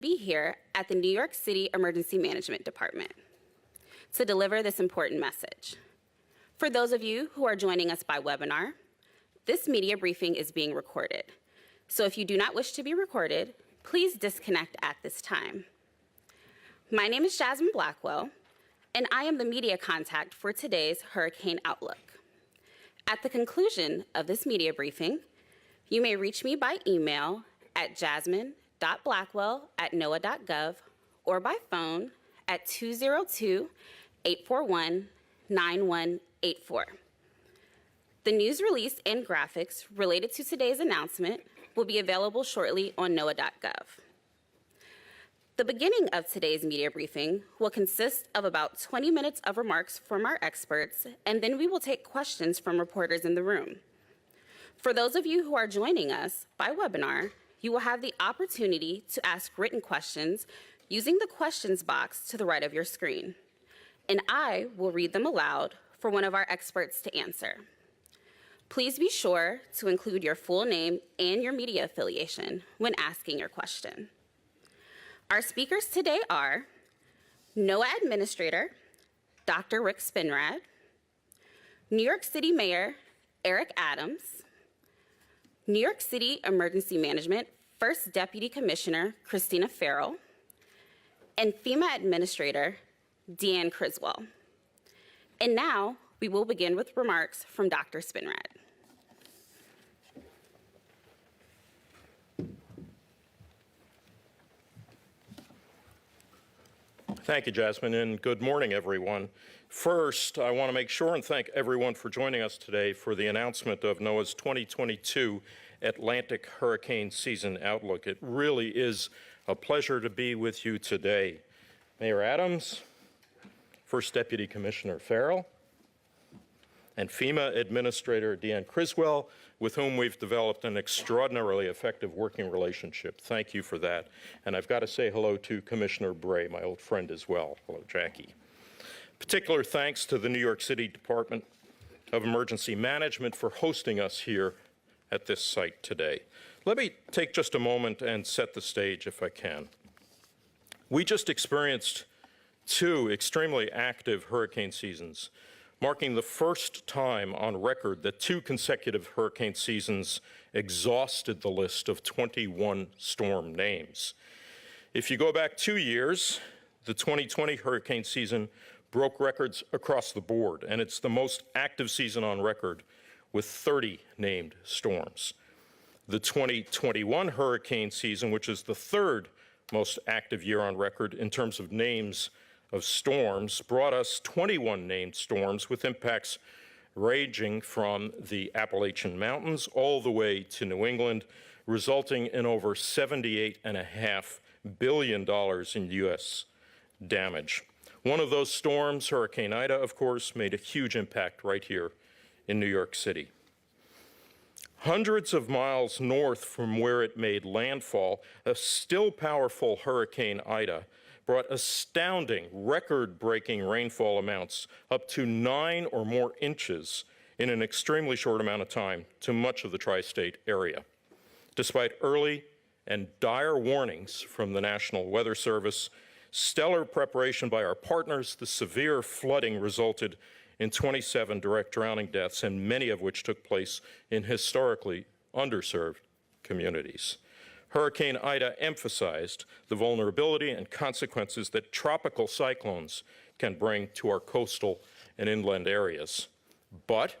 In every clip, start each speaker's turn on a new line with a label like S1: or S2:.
S1: be here at the New York City Emergency Management Department to deliver this important message. For those of you who are joining us by webinar, this media briefing is being recorded. So if you do not wish to be recorded, please disconnect at this time. My name is Jasmine Blackwell, and I am the media contact for today's Hurricane Outlook. At the conclusion of this media briefing, you may reach me by email at jasmine.blackwell@noaa.gov or by phone at 202-841-9184. The news release and graphics related to today's announcement will be available shortly on noaa.gov. The beginning of today's media briefing will consist of about 20 minutes of remarks from our experts, and then we will take questions from reporters in the room. For those of you who are joining us by webinar, you will have the opportunity to ask written questions using the questions box to the right of your screen, and I will read them aloud for one of our experts to answer. Please be sure to include your full name and your media affiliation when asking your question. Our speakers today are NOAA Administrator, Dr. Spinrad, New York City Mayor Eric Adams, New York City Emergency Management First Deputy Commissioner Christina Farrell, and FEMA Administrator Deanne Criswell. And now we will begin with remarks from Dr. Spinrad.
S2: Thank you, Jasmine, and good morning, everyone. First, I want to make sure and thank everyone for joining us today for the announcement of NOAA's 2022 Atlantic Hurricane Season Outlook. It really is a pleasure to be with you today. Mayor Adams, First Deputy Commissioner Farrell, and FEMA Administrator Deanne Criswell, with whom we've developed an extraordinarily effective working relationship. Thank you for that. And I've got to say hello to Commissioner Bray, my old friend as well. Hello, Jackie. Particular thanks to the New York City Department of Emergency Management for hosting us here at this site today. Let me take just a moment and set the stage if I can. We just experienced two extremely active hurricane seasons, marking the first time on record that two consecutive hurricane seasons exhausted the list of 21 storm names. If you go back 2 years, the 2020 hurricane season broke records across the board, and it's the most active season on record with 30 named storms. The 2021 hurricane season, which is the third most active year on record in terms of names of storms, brought us 21 named storms with impacts ranging from the Appalachian Mountains all the way to New England, resulting in over $78.5 billion in U.S. damage. One of those storms, Hurricane Ida, of course, made a huge impact right here in New York City. Hundreds of miles north from where it made landfall, a still powerful Hurricane Ida brought astounding, record-breaking rainfall amounts, up to 9 or more inches in an extremely short amount of time, to much of the tri-state area. Despite early and dire warnings from the National Weather Service, stellar preparation by our partners, the severe flooding resulted in 27 direct drowning deaths, and many of which took place in historically underserved communities. Hurricane Ida emphasized the vulnerability and consequences that tropical cyclones can bring to our coastal and inland areas. But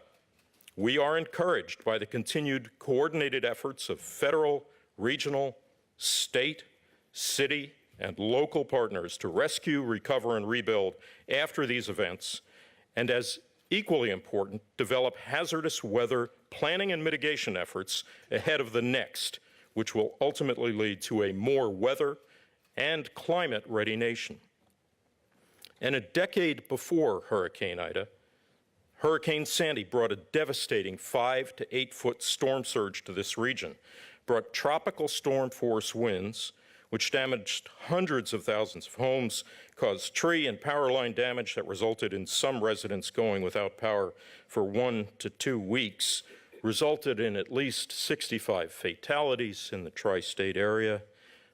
S2: we are encouraged by the continued coordinated efforts of federal, regional, state, city, and local partners to rescue, recover, and rebuild after these events, and as equally important, develop hazardous weather planning and mitigation efforts ahead of the next, which will ultimately lead to a more weather and climate-ready nation. And a decade before Hurricane Ida, Hurricane Sandy brought a devastating 5 to 8 foot storm surge to this region, brought tropical storm force winds, which damaged hundreds of thousands of homes, caused tree and power line damage that resulted in some residents going without power for 1 to 2 weeks, resulted in at least 65 fatalities in the tri-state area,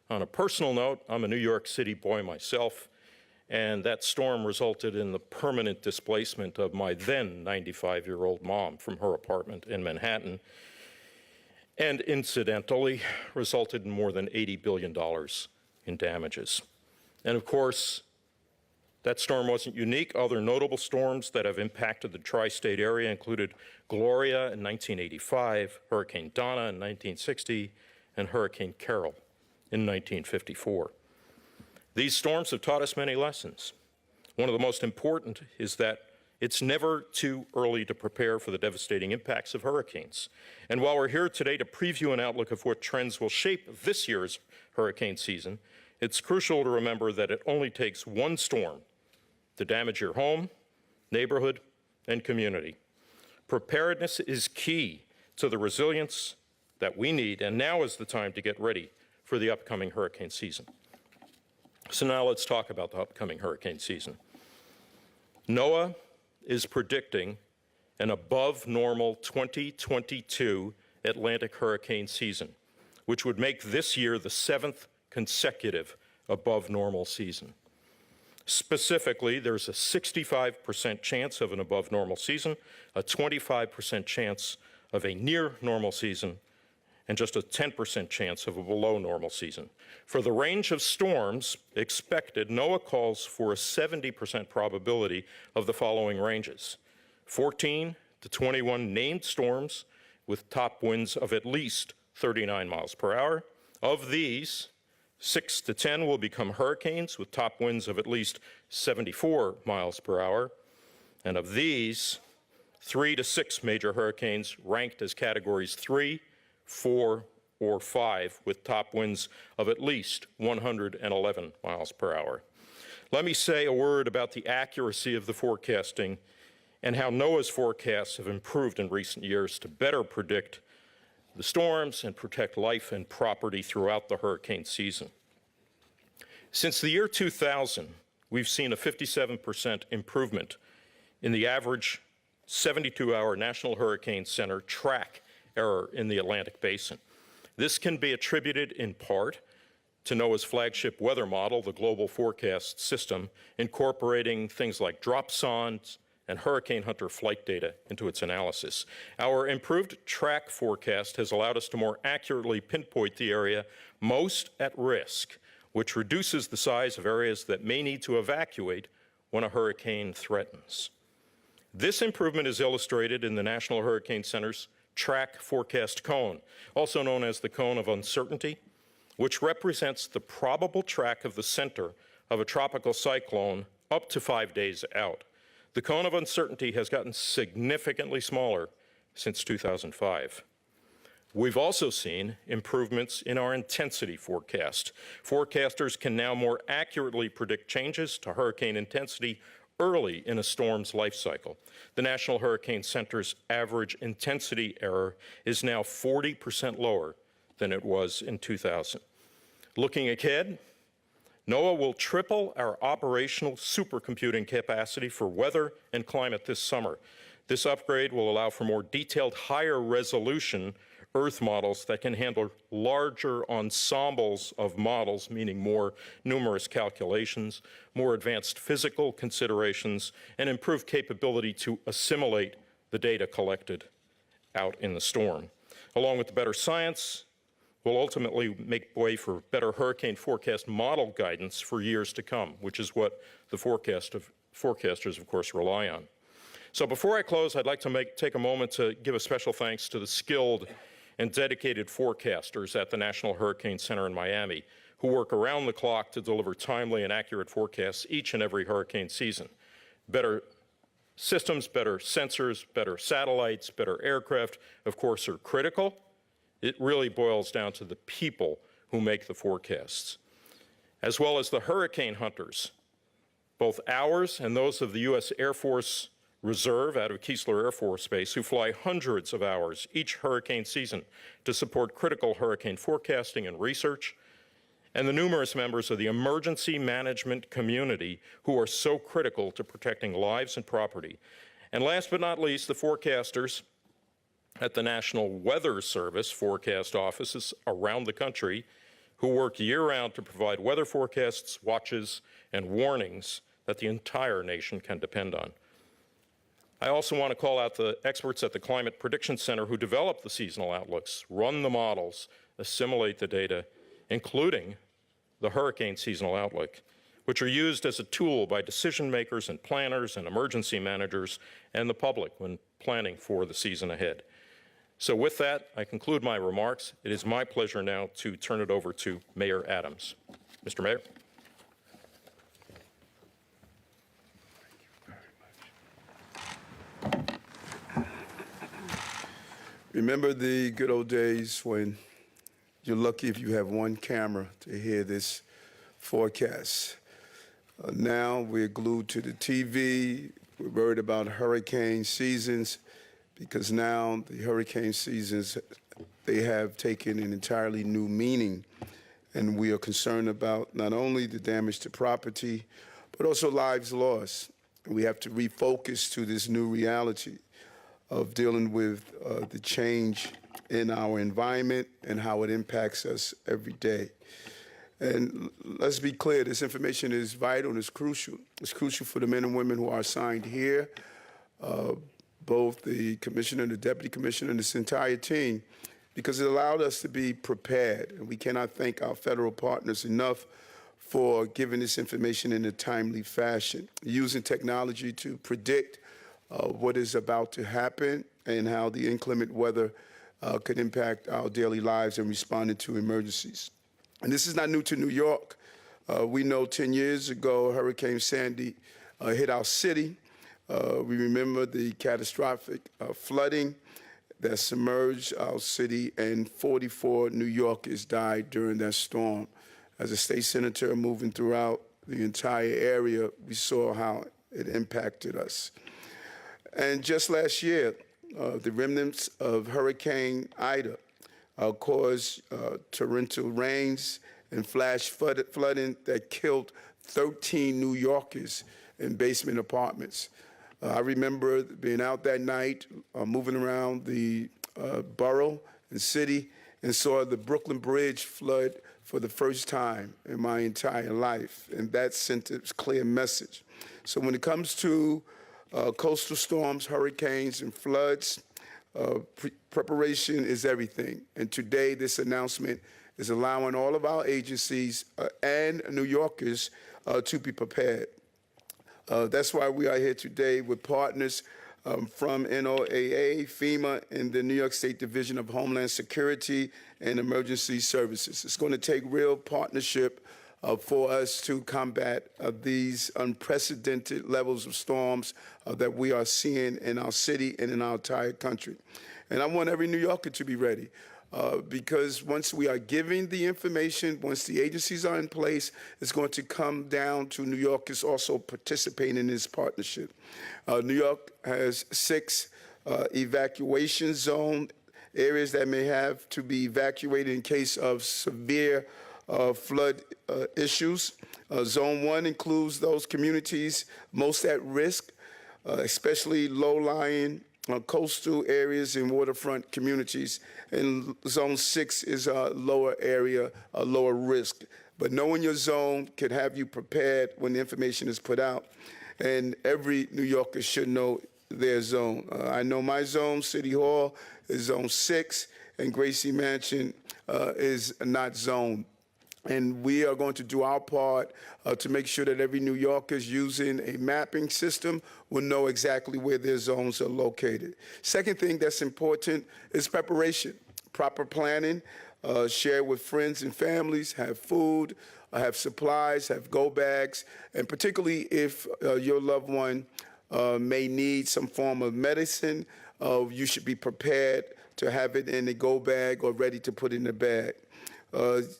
S2: On a personal note, I'm a New York City boy myself, and that storm resulted in the permanent displacement of my then 95-year-old mom from her apartment in Manhattan, and incidentally resulted in more than $80 billion in damages. And of course, that storm wasn't unique. Other notable storms that have impacted the tri-state area included Gloria in 1985, Hurricane Donna in 1960, and Hurricane Carol in 1954. These storms have taught us many lessons. One of the most important is that it's never too early to prepare for the devastating impacts of hurricanes. And while we're here today to preview an outlook of what trends will shape this year's hurricane season, it's crucial to remember that it only takes one storm to damage your home, neighborhood, and community. Preparedness is key to the resilience that we need, and now is the time to get ready for the upcoming hurricane season. So now let's talk about the upcoming hurricane season. NOAA is predicting an above normal 2022 Atlantic hurricane season, which would make this year the 7th consecutive above normal season. Specifically, there's a 65% chance of an above normal season, a 25% chance of a near normal season, and just a 10% chance of a below normal season. For the range of storms expected, NOAA calls for a 70% probability of the following ranges: 14 to 21 named storms with top winds of at least 39 miles per hour. Of these, 6 to 10 will become hurricanes with top winds of at least 74 miles per hour. And of these, 3 to 6 major hurricanes ranked as categories 3, 4, or 5 with top winds of at least 111 miles per hour. Let me say a word about the accuracy of the forecasting and how NOAA's forecasts have improved in recent years to better predict the storms and protect life and property throughout the hurricane season. Since the year 2000, we've seen a 57% improvement in the average 72-hour National Hurricane Center track error in the Atlantic Basin. This can be attributed in part to NOAA's flagship weather model, the Global Forecast System, incorporating things like dropsondes and hurricane hunter flight data into its analysis. Our improved track forecast has allowed us to more accurately pinpoint the area most at risk, which reduces the size of areas that may need to evacuate when a hurricane threatens. This improvement is illustrated in the National Hurricane Center's track forecast cone, also known as the cone of uncertainty, which represents the probable track of the center of a tropical cyclone up to 5 days out. The cone of uncertainty has gotten significantly smaller since 2005. We've also seen improvements in our intensity forecast. Forecasters can now more accurately predict changes to hurricane intensity early in a storm's life cycle. The National Hurricane Center's average intensity error is now 40% lower than it was in 2000. Looking ahead, NOAA will triple our operational supercomputing capacity for weather and climate this summer. This upgrade will allow for more detailed, higher resolution Earth models that can handle larger ensembles of models, meaning more numerous calculations, more advanced physical considerations, and improved capability to assimilate the data collected out in the storm. Along with the better science, will ultimately make way for better hurricane forecast model guidance for years to come, which is what the forecasters, of course, rely on. So before I close, I'd like to take a moment to give a special thanks to the skilled and dedicated forecasters at the National Hurricane Center in Miami, who work around the clock to deliver timely and accurate forecasts each and every hurricane season. Better systems, better sensors, better satellites, better aircraft, of course, are critical. It really boils down to the people who make the forecasts, as well as the hurricane hunters, both ours and those of the U.S. Air Force Reserve out of Keesler Air Force Base, who fly hundreds of hours each hurricane season to support critical hurricane forecasting and research, and the numerous members of the emergency management community who are so critical to protecting lives and property. And last but not least, the forecasters at the National Weather Service forecast offices around the country who work year-round to provide weather forecasts, watches, and warnings that the entire nation can depend on. I also want to call out the experts at the Climate Prediction Center who develop the seasonal outlooks, run the models, assimilate the data, including the hurricane seasonal outlook, which are used as a tool by decision makers and planners and emergency managers and the public when planning for the season ahead. So with that, I conclude my remarks. It is my pleasure now to turn it over to Mayor Adams. Mr. Mayor.
S3: Remember the good old days when you're lucky if you have one camera to hear this forecast. Now we're glued to the TV. We're worried about hurricane seasons because now the hurricane seasons, they have taken an entirely new meaning. And we are concerned about not only the damage to property, but also lives lost. And we have to refocus to this new reality of dealing with the change in our environment and how it impacts us every day. And let's be clear, this information is vital and it's crucial. It's crucial for the men and women who are assigned here, both the commissioner and the deputy commissioner and this entire team, because it allowed us to be prepared. And we cannot thank our federal partners enough for giving this information in a timely fashion, using technology to predict what is about to happen and how the inclement weather could impact our daily lives and responding to emergencies. And this is not new to New York. We know 10 years ago, Hurricane Sandy hit our city. We remember the catastrophic flooding that submerged our city, and 44 New Yorkers died during that storm. As a state senator moving throughout the entire area, we saw how it impacted us. And just last year, the remnants of Hurricane Ida caused torrential rains and flash flooding that killed 13 New Yorkers in basement apartments. I remember being out that night, moving around the borough and city, and saw the Brooklyn Bridge flood for the first time in my entire life. And that sent a clear message. So when it comes to coastal storms, hurricanes, and floods, preparation is everything. And today, this announcement is allowing all of our agencies and New Yorkers to be prepared. That's why we are here today with partners from NOAA, FEMA, and the New York State Division of Homeland Security and Emergency Services. It's going to take real partnership for us to combat these unprecedented levels of storms that we are seeing in our city and in our entire country. And I want every New Yorker to be ready because once we are giving the information, once the agencies are in place, it's going to come down to New Yorkers also participating in this partnership. New York has 6 evacuation zone areas that may have to be evacuated in case of severe flood issues. Zone 1 includes those communities most at risk, especially low-lying coastal areas and waterfront communities. And Zone 6 is a lower area, a lower risk. But knowing your zone can have you prepared when the information is put out. And every New Yorker should know their zone. I know my zone, City Hall, is Zone 6, and Gracie Mansion is not zoned. And we are going to do our part to make sure that every New Yorker is using a mapping system will know exactly where their zones are located. Second thing that's important is preparation, proper planning, share with friends and families, have food, have supplies, have go bags, and particularly if your loved one may need some form of medicine, you should be prepared to have it in a go bag or ready to put in a bag.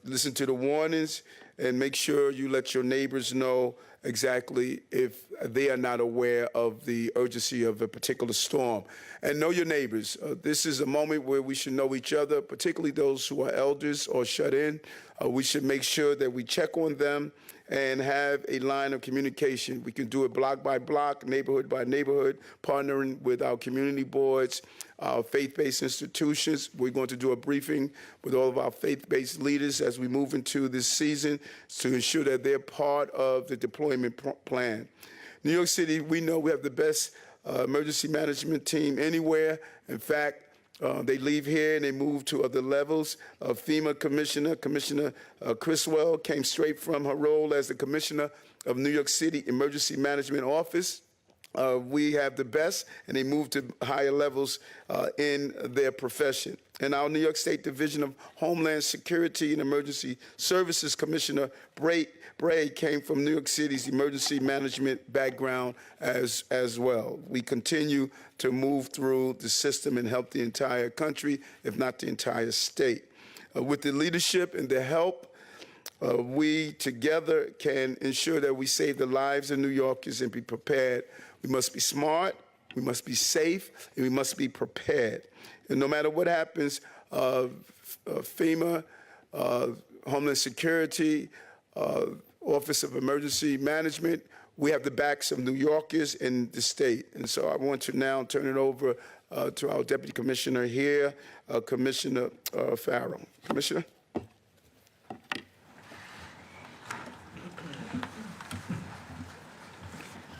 S3: Listen to the warnings and make sure you let your neighbors know exactly if they are not aware of the urgency of a particular storm. And know your neighbors. This is a moment where we should know each other, particularly those who are elders or shut in. We should make sure that we check on them and have a line of communication. We can do it block by block, neighborhood by neighborhood, partnering with our community boards our faith-based institutions. We're going to do a briefing with all of our faith-based leaders as we move into this season to ensure that they're part of the deployment plan. New York City, we know we have the best emergency management team anywhere. In fact, they leave here and they move to other levels. FEMA Commissioner Criswell came straight from her role as the Commissioner of New York City Emergency Management Office. We have the best, and they move to higher levels in their profession. And our New York State Division of Homeland Security and Emergency Services Commissioner Bray came from New York City's emergency management background as well. We continue to move through the system and help the entire country, if not the entire state. With the leadership and the help, we together can ensure that we save the lives of New Yorkers and be prepared. We must be smart, we must be safe, and we must be prepared. And no matter what happens, FEMA, Homeland Security, Office of Emergency Management, we have the backs of New Yorkers in the state. And so I want to now turn it over to our Deputy Commissioner here, Commissioner Farrell. Commissioner?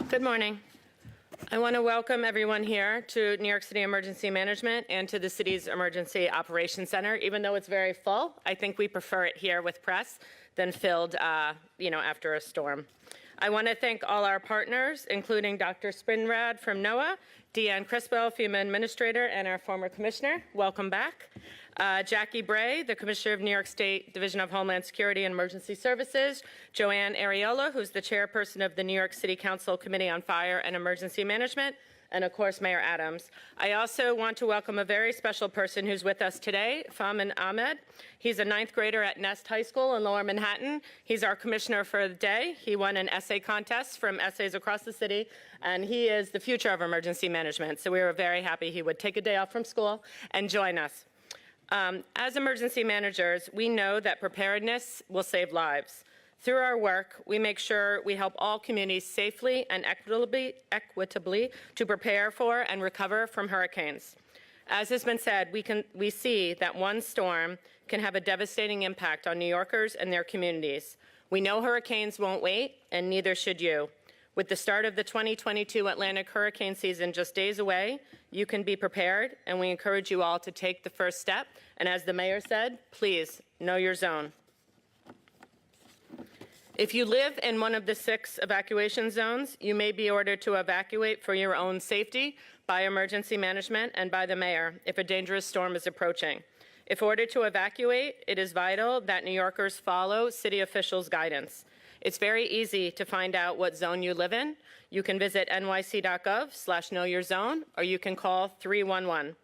S4: Good morning. I want to welcome everyone here to New York City Emergency Management and to the city's Emergency Operations Center. Even though it's very full, I think we prefer it here with press than filled, after a storm. I want to thank all our partners, including Dr. Spinrad from NOAA, Deanne Criswell, FEMA Administrator, and our former commissioner. Welcome back. Jackie Bray, the Commissioner of New York State Division of Homeland Security and Emergency Services, Joanne Ariola, who's the chairperson of the New York City Council Committee on Fire and Emergency Management, and of course, Mayor Adams. I also want to welcome a very special person who's with us today, Faman Ahmed. He's a 9th grader at Nest High School in Lower Manhattan. He's our commissioner for the day. He won an essay contest from essays across the city, and he is the future of emergency management. So we were very happy he would take a day off from school and join us. As emergency managers, we know that preparedness will save lives. Through our work, we make sure we help all communities safely and equitably to prepare for and recover from hurricanes. As has been said, we see that one storm can have a devastating impact on New Yorkers and their communities. We know hurricanes won't wait, and neither should you. With the start of the 2022 Atlantic hurricane season just days away, you can be prepared, and we encourage you all to take the first step. And as the mayor said, please know your zone. If you live in one of the 6 evacuation zones, you may be ordered to evacuate for your own safety by emergency management and by the mayor if a dangerous storm is approaching. If ordered to evacuate, it is vital that New Yorkers follow city officials' guidance. It's very easy to find out what zone you live in. You can visit nyc.gov/knowyourzone, or you can call 311.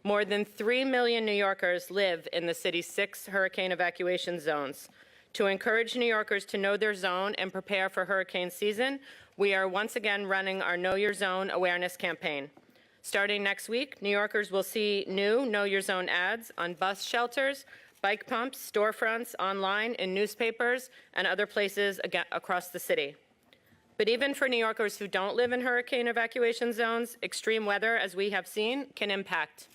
S4: More than 3 million New Yorkers live in the city's 6 hurricane evacuation zones. To encourage New Yorkers to know their zone and prepare for hurricane season, we are once again running our Know Your Zone awareness campaign. Starting next week, New Yorkers will see new Know Your Zone ads on bus shelters, bike pumps, storefronts, online, in newspapers, and other places across the city. But even for New Yorkers who don't live in hurricane evacuation zones, extreme weather, as we have seen, can impact.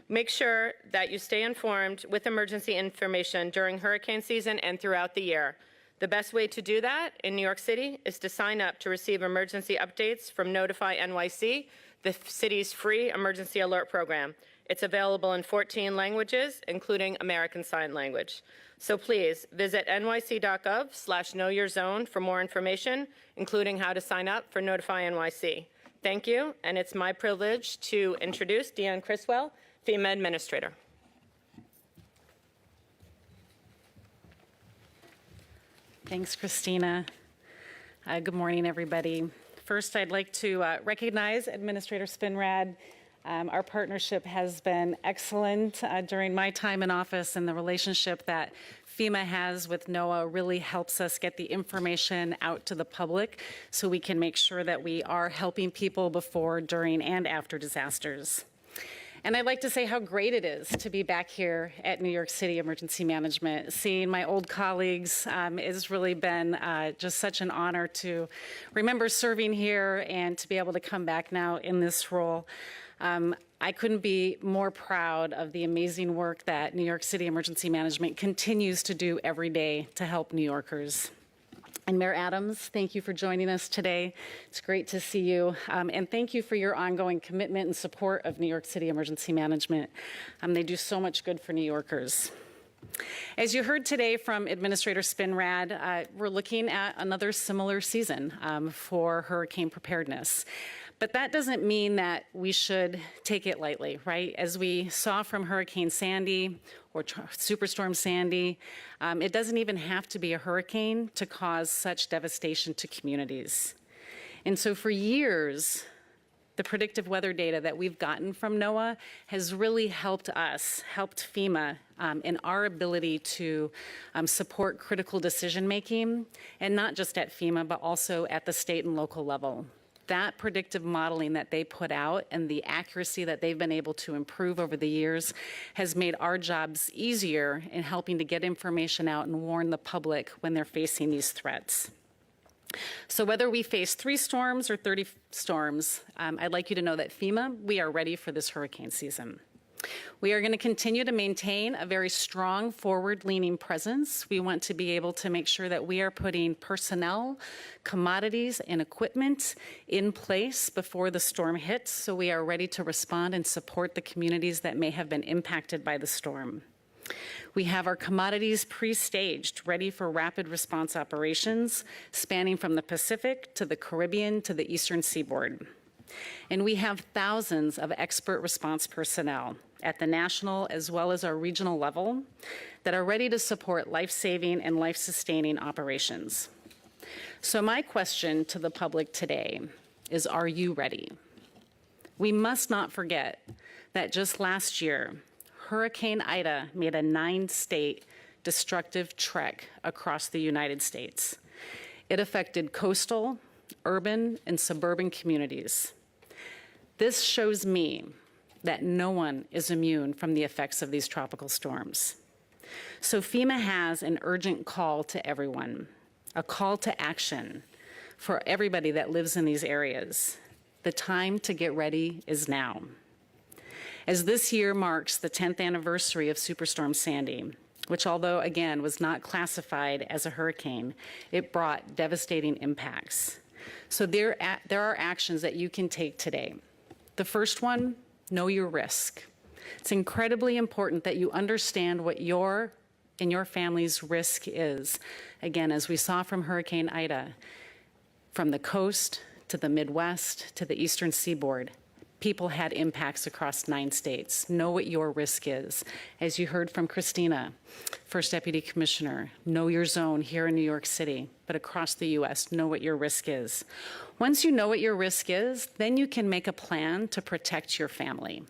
S4: Make sure that you stay informed with emergency information during hurricane season and throughout the year. The best way to do that in New York City is to sign up to receive emergency updates from Notify NYC, the city's free emergency alert program. It's available in 14 languages, including American Sign Language. So please visit nyc.gov/knowyourzone for more information, including how to sign up for Notify NYC. Thank you, and it's my privilege to introduce Deanne Criswell, FEMA Administrator.
S5: Thanks, Christina. Good morning, everybody. First, I'd like to recognize Administrator Spinrad. Our partnership has been excellent during my time in office, and the relationship that FEMA has with NOAA really helps us get the information out to the public so we can make sure that we are helping people before, during, and after disasters. And I'd like to say how great it is to be back here at New York City Emergency Management. Seeing my old colleagues has really been just such an honor to remember serving here and to be able to come back now in this role. I couldn't be more proud of the amazing work that New York City Emergency Management continues to do every day to help New Yorkers. And Mayor Adams, thank you for joining us today. It's great to see you. And thank you for your ongoing commitment and support of New York City Emergency Management. They do so much good for New Yorkers. As you heard today from Administrator Spinrad, we're looking at another similar season for hurricane preparedness. But that doesn't mean that we should take it lightly, right? As we saw from Hurricane Sandy or Superstorm Sandy, it doesn't even have to be a hurricane to cause such devastation to communities. And so for years, the predictive weather data that we've gotten from NOAA has really helped us, helped FEMA in our ability to support critical decision making, and not just at FEMA, but also at the state and local level. That predictive modeling that they put out and the accuracy that they've been able to improve over the years has made our jobs easier in helping to get information out and warn the public when they're facing these threats. So whether we face 3 storms or 30 storms, I'd like you to know that FEMA, we are ready for this hurricane season. We are going to continue to maintain a very strong forward-leaning presence. We want to be able to make sure that we are putting personnel, commodities, and equipment in place before the storm hits, so we are ready to respond and support the communities that may have been impacted by the storm. We have our commodities pre-staged, ready for rapid response operations, spanning from the Pacific to the Caribbean to the Eastern Seaboard. And we have thousands of expert response personnel at the national as well as our regional level that are ready to support life-saving and life-sustaining operations. So my question to the public today is, are you ready? We must not forget that just last year, Hurricane Ida made a 9-state destructive trek across the United States. It affected coastal, urban, and suburban communities. This shows me that no one is immune from the effects of these tropical storms. So FEMA has an urgent call to everyone, a call to action for everybody that lives in these areas. The time to get ready is now. As this year marks the 10th anniversary of Superstorm Sandy, which although again was not classified as a hurricane, it brought devastating impacts. So there are actions that you can take today. The first one, know your risk. It's incredibly important that you understand what your and your family's risk is. Again, as we saw from Hurricane Ida, from the coast to the Midwest to the Eastern Seaboard, people had impacts across 9 states. Know what your risk is. As you heard from Christina, First Deputy Commissioner, know your zone here in New York City, but across the U.S., know what your risk is. Once you know what your risk is, then you can make a plan to protect your family.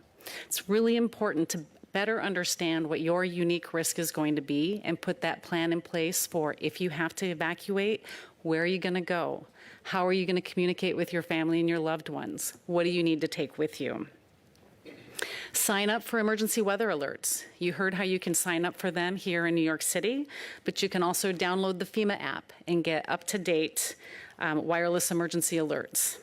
S5: It's really important to better understand what your unique risk is going to be and put that plan in place for if you have to evacuate, where are you going to go? How are you going to communicate with your family and your loved ones? What do you need to take with you? Sign up for emergency weather alerts. You heard how you can sign up for them here in New York City, but you can also download the FEMA app and get up-to-date wireless emergency alerts.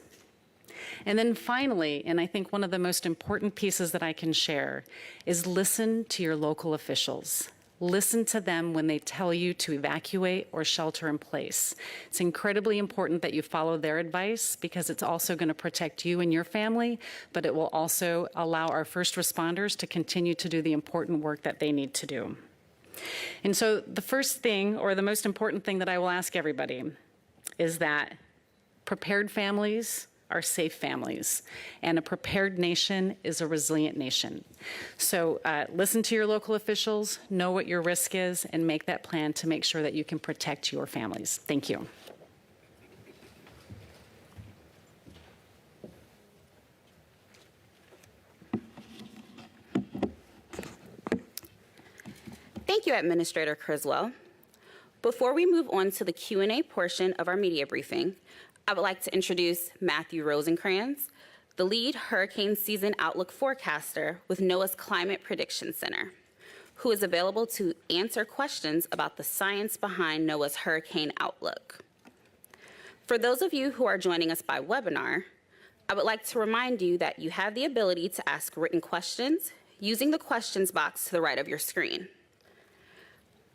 S5: And then finally, and I think one of the most important pieces that I can share, is listen to your local officials. Listen to them when they tell you to evacuate or shelter in place. It's incredibly important that you follow their advice because it's also going to protect you and your family, but it will also allow our first responders to continue to do the important work that they need to do. And so the first thing, or the most important thing that I will ask everybody, is that prepared families are safe families, and a prepared nation is a resilient nation. So listen to your local officials, know what your risk is, and make that plan to make sure that you can protect your families. Thank you.
S1: Thank you, Administrator Criswell. Before we move on to the Q&A portion of our media briefing, I would like to introduce Matthew Rosenkranz, the lead hurricane season outlook forecaster with NOAA's Climate Prediction Center, who is available to answer questions about the science behind NOAA's hurricane outlook. For those of you who are joining us by webinar, I would like to remind you that you have the ability to ask written questions using the questions box to the right of your screen.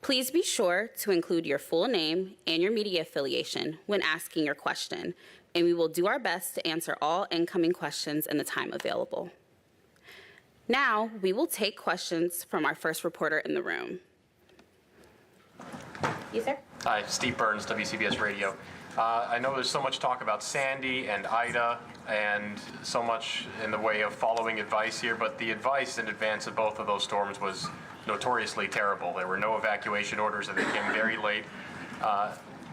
S1: Please be sure to include your full name and your media affiliation when asking your question, and we will do our best to answer all incoming questions in the time available. Now, we will take questions from our first reporter in the room. You, sir?
S6: Hi, Steve Burns, WCBS Radio. I know there's so much talk about Sandy and Ida and so much in the way of following advice here, but the advice in advance of both of those storms was notoriously terrible. There were no evacuation orders and they came very late.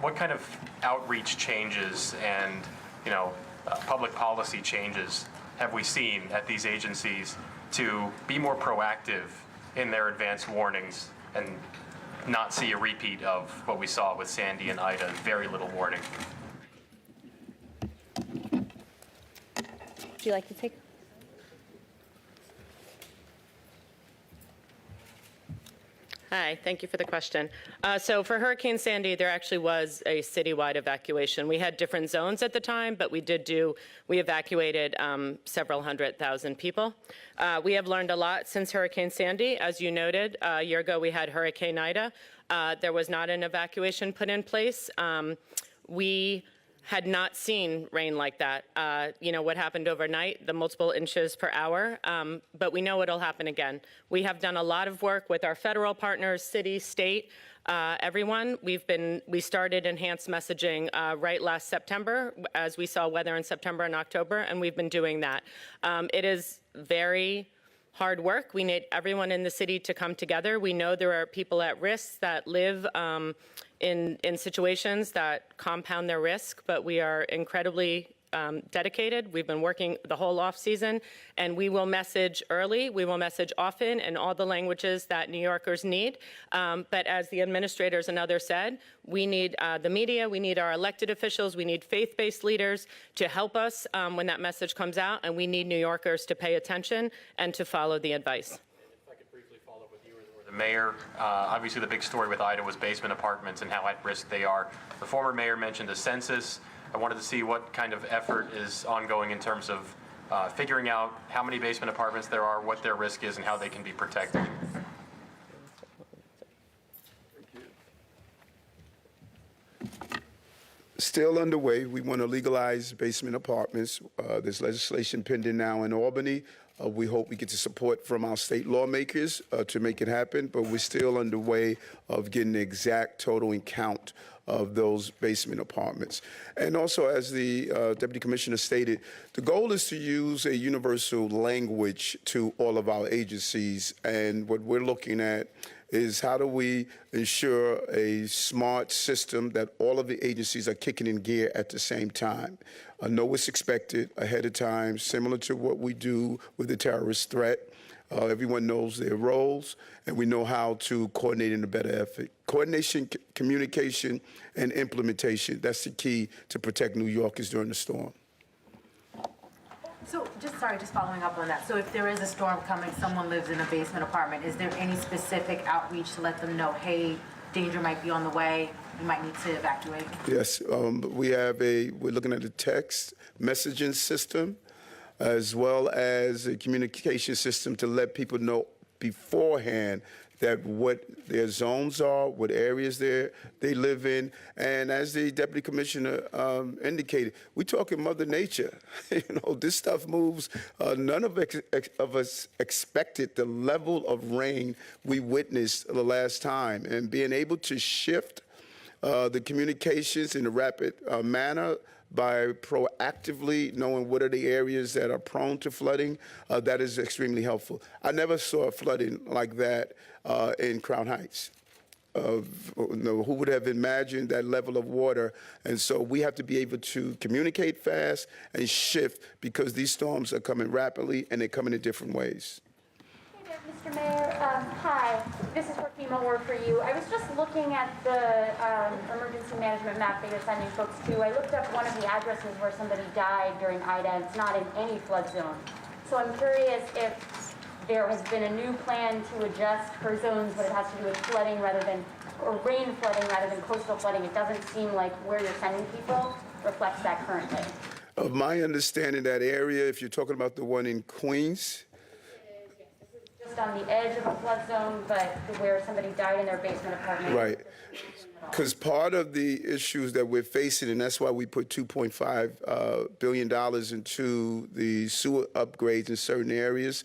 S6: What kind of outreach changes and, public policy changes have we seen at these agencies to be more proactive in their advance warnings and not see a repeat of what we saw with Sandy and Ida, very little warning?
S1: Would you like to take?
S4: Hi, thank you for the question. So for Hurricane Sandy, there actually was a citywide evacuation. We had different zones at the time, but we evacuated several 100,000 people. We have learned a lot since Hurricane Sandy. As you noted, a year ago we had Hurricane Ida. There was not an evacuation put in place. We had not seen rain like that. What happened overnight, the multiple inches per hour, but we know it'll happen again. We have done a lot of work with our federal partners, city, state, everyone. We started enhanced messaging right last September as we saw weather in September and October, and we've been doing that. It is very hard work. We need everyone in the city to come together. We know there are people at risk that live in situations that compound their risk, but we are incredibly dedicated. We've been working the whole off season, and we will message early. We will message often in all the languages that New Yorkers need. But as the administrators and others said, we need the media, we need our elected officials, we need faith-based leaders to help us when that message comes out, and we need New Yorkers to pay attention and to follow the advice.
S6: The mayor, obviously the big story with Ida was basement apartments and how at risk they are. The former mayor mentioned a census. I wanted to see what kind of effort is ongoing in terms of figuring out how many basement apartments there are, what their risk is, and how they can be protected.
S3: Still underway. We want to legalize basement apartments. There's legislation pending now in Albany. We hope we get the support from our state lawmakers to make it happen, but we're still underway of getting the exact total and count of those basement apartments. And also, as the Deputy Commissioner stated, the goal is to use a universal language to all of our agencies, and what we're looking at is how do we ensure a smart system that all of the agencies are kicking in gear at the same time. Know what's expected ahead of time, similar to what we do with the terrorist threat. Everyone knows their roles, and we know how to coordinate in a better effort. Coordination, communication, and implementation, that's the key to protect New Yorkers during the storm.
S7: So, just following up on that. So if there is a storm coming, someone lives in a basement apartment, is there any specific outreach to let them know, hey, danger might be on the way, you might need to evacuate?
S3: Yes, we're looking at a text messaging system as well as a communication system to let people know beforehand that what their zones are, what areas they live in. And as the Deputy Commissioner indicated, we're talking Mother Nature. This stuff moves. None of us expected the level of rain we witnessed the last time. And being able to shift the communications in a rapid manner by proactively knowing what are the areas that are prone to flooding, that is extremely helpful. I never saw flooding like that in Crown Heights. Who would have imagined that level of water? And so we have to be able to communicate fast and shift because these storms are coming rapidly and they're coming in different ways.
S8: Mr. Mayor, hi. This is Rakima Ward for you. I was just looking at the emergency management map that you're sending folks to. I looked up one of the addresses where somebody died during Ida, and it's not in any flood zone. So I'm curious if there has been a new plan to adjust for zones, but it has to do with flooding or rain flooding rather than coastal flooding. It doesn't seem like where you're sending people reflects that currently.
S3: Of my understanding, that area, if you're talking about the one in Queens,
S8: Just on the edge of a flood zone, but where somebody died in their basement apartment.
S3: right? Because part of the issues that we're facing, and that's why we put $2.5 billion into the sewer upgrades in certain areas,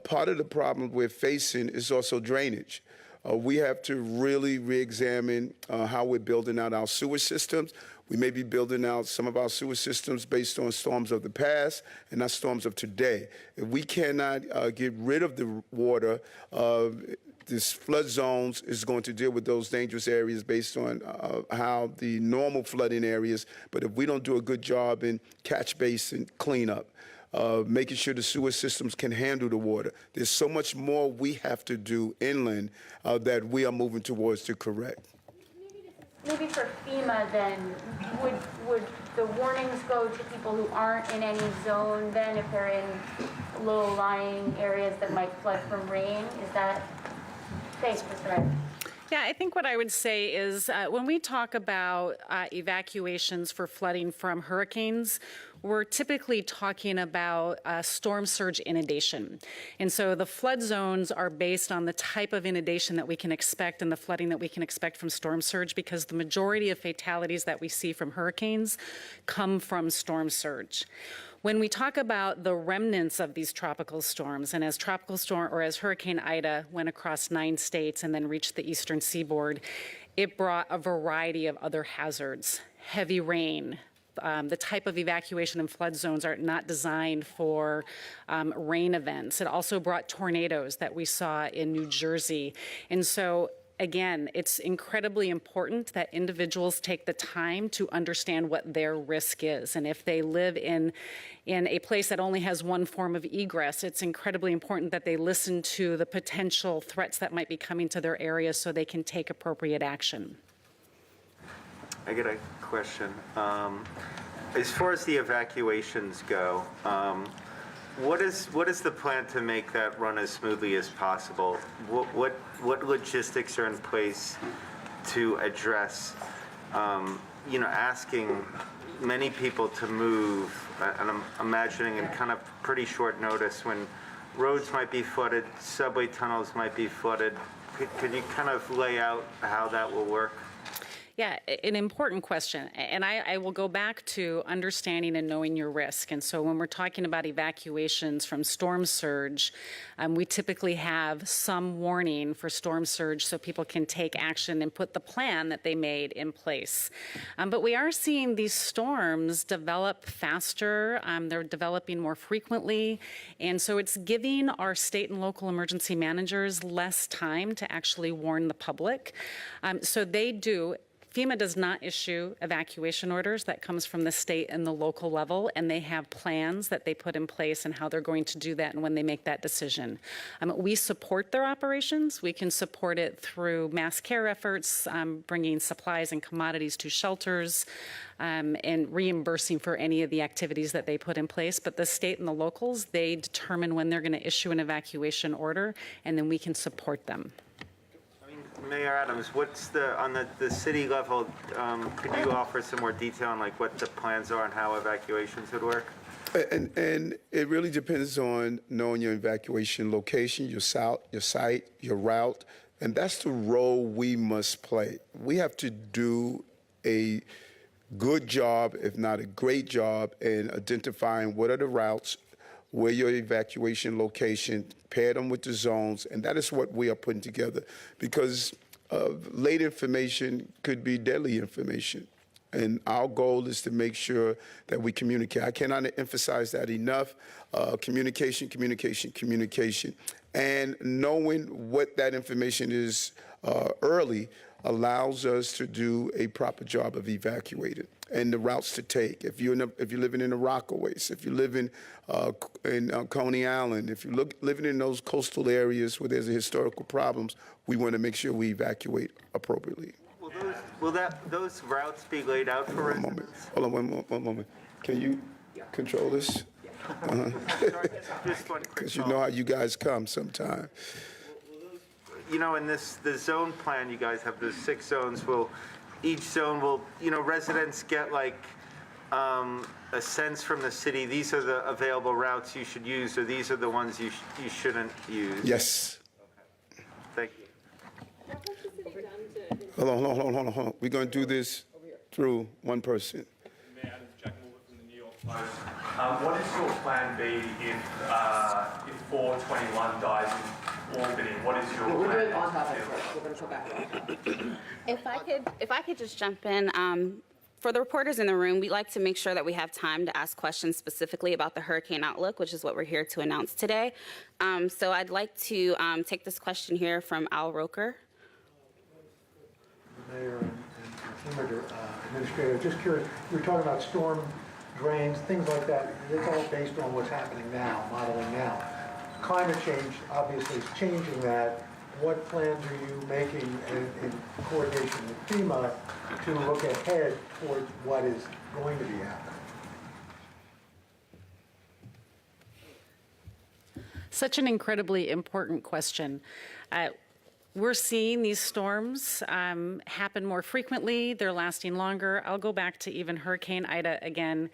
S3: part of the problem we're facing is also drainage. We have to really re-examine how we're building out our sewer systems. We may be building out some of our sewer systems based on storms of the past and not storms of today. If we cannot get rid of the water, this flood zones is going to deal with those dangerous areas based on how the normal flooding areas, but if we don't do a good job in catch basin cleanup, making sure the sewer systems can handle the water. There's so much more we have to do inland that we are moving towards to correct.
S8: Maybe for FEMA then, would the warnings go to people who aren't in any zone then if they're in low-lying areas that might flood from rain? Is that, thanks, Mr. Wright.
S5: Yeah, I think what I would say is when we talk about evacuations for flooding from hurricanes, we're typically talking about storm surge inundation. And so the flood zones are based on the type of inundation that we can expect and the flooding that we can expect from storm surge, because the majority of fatalities that we see from hurricanes come from storm surge. When we talk about the remnants of these tropical storms, and as Hurricane Ida went across 9 states and then reached the eastern seaboard, it brought a variety of other hazards, heavy rain. The type of evacuation and flood zones are not designed for rain events. It also brought tornadoes that we saw in New Jersey. And so again, it's incredibly important that individuals take the time to understand what their risk is. And if they live in a place that only has one form of egress, it's incredibly important that they listen to the potential threats that might be coming to their area so they can take appropriate action.
S9: I get a question. As far as the evacuations go, what is the plan to make that run as smoothly as possible? What logistics are in place to address, asking many people to move, and I'm imagining in kind of pretty short notice when roads might be flooded, subway tunnels might be flooded. Could you kind of lay out how that will work?
S5: Yeah, an important question. And I will go back to understanding and knowing your risk. And so when we're talking about evacuations from storm surge, we typically have some warning for storm surge so people can take action and put the plan that they made in place. But we are seeing these storms develop faster. They're developing more frequently. And so it's giving our state and local emergency managers less time to actually warn the public. So they do. FEMA does not issue evacuation orders. That comes from the state and the local level, and they have plans that they put in place and how they're going to do that and when they make that decision. We support their operations. We can support it through mass care efforts, bringing supplies and commodities to shelters, and reimbursing for any of the activities that they put in place. But the state and the locals, they determine when they're going to issue an evacuation order, and then we can support them.
S9: Mayor Adams, what's on the city level, could you offer some more detail on like what the plans are and how evacuations would work?
S3: And it really depends on knowing your evacuation location, your site, your route, and that's the role we must play. We have to do a good job, if not a great job, in identifying what are the routes, where your evacuation location, pair them with the zones, and that is what we are putting together, because late information could be deadly information. And our goal is to make sure that we communicate. I cannot emphasize that enough. Communication. And knowing what that information is early allows us to do a proper job of evacuating and the routes to take. If you're living in the Rockaways, if you live in Coney Island, if you're living in those coastal areas where there's historical problems, we want to make sure we evacuate appropriately.
S9: Will those routes be laid out for residents?
S3: Hold on one moment. Can you control this?
S9: Just one quick
S3: Because you know how you guys come sometime.
S9: In the zone plan, you guys have the 6 zones. Each zone will, residents get like a sense from the city, these are the available routes you should use, or these are the ones you shouldn't use?
S3: Yes.
S9: Thank you.
S3: Hold on. We're going to do this through one person.
S10: What is your plan B if 421 dies in Albany? What is your plan?
S11: We're doing on topic first. We're going to come back.
S1: If I could just jump in, for the reporters in the room, we'd like to make sure that we have time to ask questions specifically about the hurricane outlook, which is what we're here to announce today. So I'd like to take this question here from Al Roker.
S12: Mayor and FEMA administrator, just curious, you were talking about storm drains, things like that. It's all based on what's happening now, modeling now. Climate change obviously is changing that. What plans are you making in coordination with FEMA to look ahead towards what is going to be happening?
S5: Such an incredibly important question. We're seeing these storms happen more frequently. They're lasting longer. I'll go back to even Hurricane Ida again.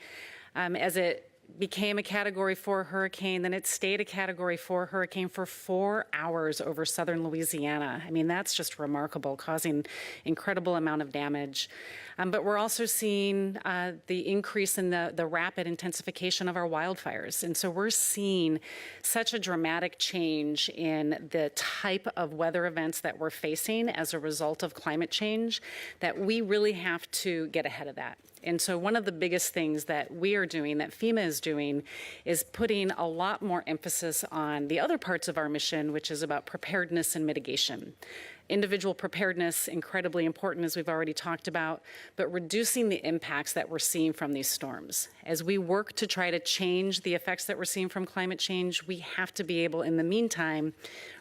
S5: As it became a Category 4 hurricane, then it stayed a Category 4 hurricane for 4 hours over southern Louisiana. I mean, that's just remarkable, causing incredible amount of damage. But we're also seeing the increase in the rapid intensification of our wildfires. And so we're seeing such a dramatic change in the type of weather events that we're facing as a result of climate change that we really have to get ahead of that. And so one of the biggest things that we are doing, that FEMA is doing, is putting a lot more emphasis on the other parts of our mission, which is about preparedness and mitigation. Individual preparedness, incredibly important, as we've already talked about, but reducing the impacts that we're seeing from these storms. As we work to try to change the effects that we're seeing from climate change, we have to be able, in the meantime,